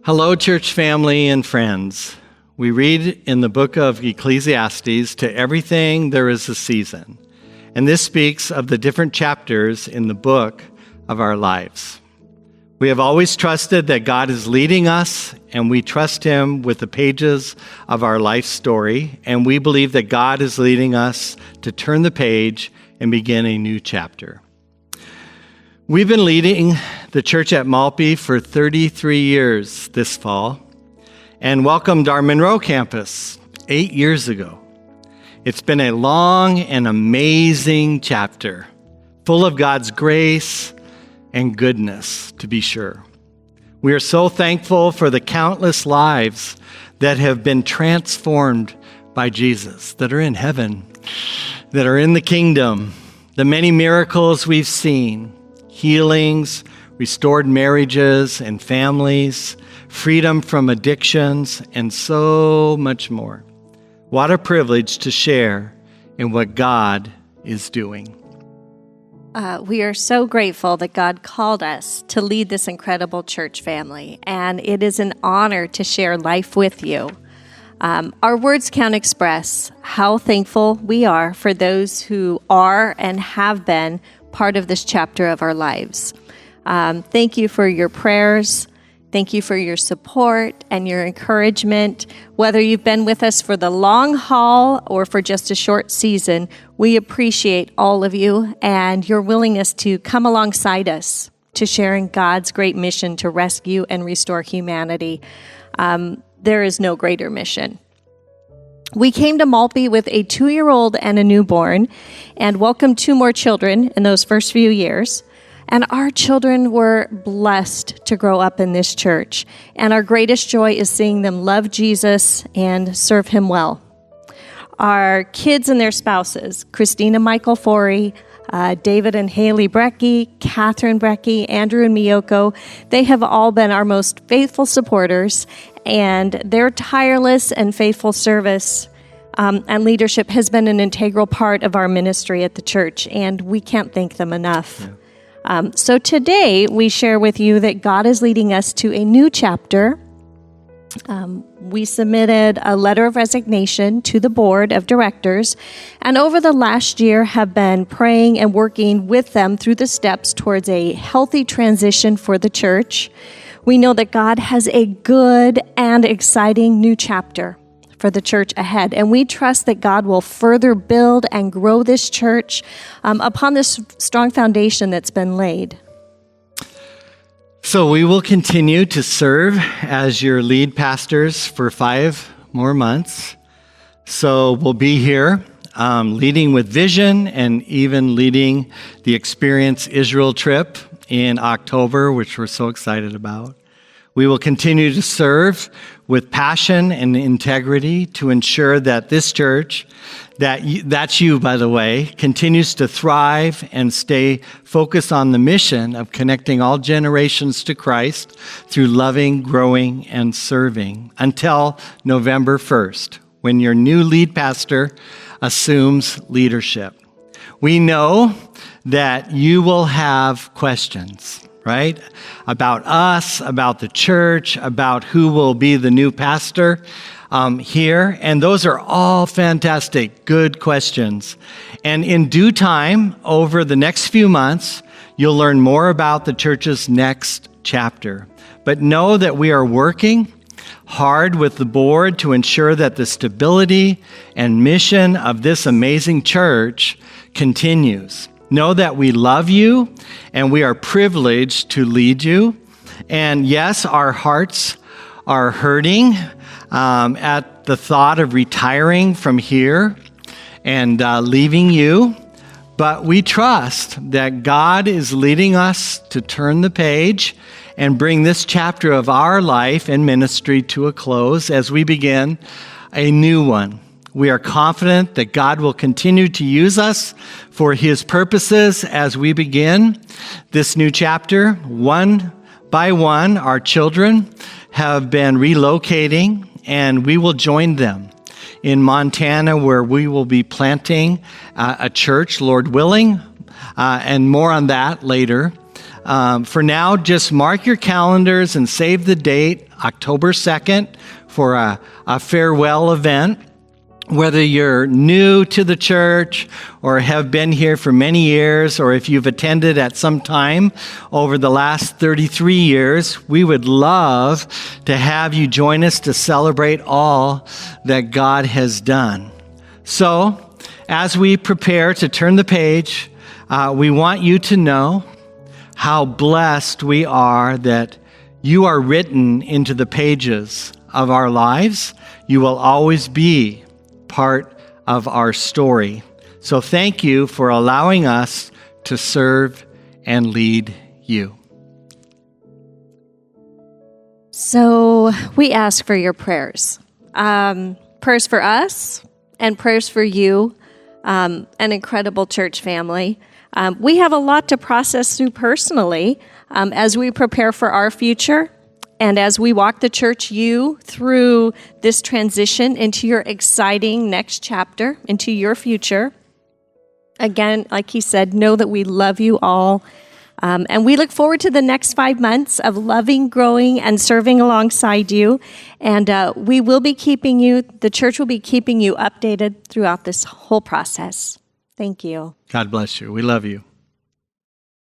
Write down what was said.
Hello, church family and friends. We read in the book of Ecclesiastes, to everything there is a season. And this speaks of the different chapters in the book of our lives. We have always trusted that God is leading us, and we trust Him with the pages of our life story. And we believe that God is leading us to turn the page and begin a new chapter. We've been leading the church at Malpe for 33 years this fall and welcomed our Monroe campus 8 years ago. It's been a long and amazing chapter, full of God's grace and goodness, to be sure. We are so thankful for the countless lives that have been transformed by Jesus, that are in heaven, that are in the kingdom, the many miracles we've seen, healings, restored marriages and families, freedom from addictions, and so much more. What a privilege to share in what God is doing. We are so grateful that God called us to lead this incredible church family, and it is an honor to share life with you. Our words can't express how thankful we are for those who are and have been part of this chapter of our lives. Thank you for your prayers. Thank you for your support and your encouragement. Whether you've been with us for the long haul or for just a short season, we appreciate all of you and your willingness to come alongside us to sharing God's great mission to rescue and restore humanity. There is no greater mission. We came to Malpe with a 2-year-old and a newborn and welcomed 2 more children in those first few years. And our children were blessed to grow up in this church. And our greatest joy is seeing them love Jesus and serve Him well. Our kids and their spouses, Christina Michael Forey, David and Haley Brecky, Catherine Brecky, Andrew and Miyoko, they have all been our most faithful supporters, and their tireless and faithful service and leadership has been an integral part of our ministry at the church, and we can't thank them enough. Yeah. So today we share with you that God is leading us to a new chapter. We submitted a letter of resignation to the board of directors, and over the last year have been praying and working with them through the steps towards a healthy transition for the church. We know that God has a good and exciting new chapter for the church ahead, and we trust that God will further build and grow this church upon this strong foundation that's been laid. So we will continue to serve as your lead pastors for 5 more months. So we'll be here leading with vision and even leading the Experience Israel trip in October, which we're so excited about. We will continue to serve with passion and integrity to ensure that this church, that's you, by the way, continues to thrive and stay focused on the mission of connecting all generations to Christ through loving, growing, and serving until November 1st, when your new lead pastor assumes leadership. We know that you will have questions, right? About us, about the church, about who will be the new pastor here. And those are all fantastic, good questions. And in due time, over the next few months, you'll learn more about the church's next chapter. But know that we are working hard with the board to ensure that the stability and mission of this amazing church continues. Know that we love you and we are privileged to lead you. And yes, our hearts are hurting at the thought of retiring from here and leaving you. But we trust that God is leading us to turn the page and bring this chapter of our life and ministry to a close as we begin a new one. We are confident that God will continue to use us for His purposes as we begin this new chapter. One by one, our children have been relocating, and we will join them in Montana, where we will be planting a church, Lord willing, and more on that later. For now, just mark your calendars and save the date, October 2nd, for a farewell event. Whether you're new to the church or have been here for many years, or if you've attended at some time over the last 33 years, we would love to have you join us to celebrate all that God has done. So, as we prepare to turn the page, we want you to know how blessed we are that you are written into the pages of our lives. You will always be part of our story. So thank you for allowing us to serve and lead you. So we ask for your prayers. Prayers for us and prayers for you, an incredible church family. We have a lot to process through personally as we prepare for our future and as we walk the church you through this transition into your exciting next chapter, into your future. Again, like he said, know that we love you all. And we look forward to the next 5 months of loving, growing, and serving alongside you. And we will be keeping you, the church will be keeping you updated throughout this whole process. Thank you. God bless you. We love you.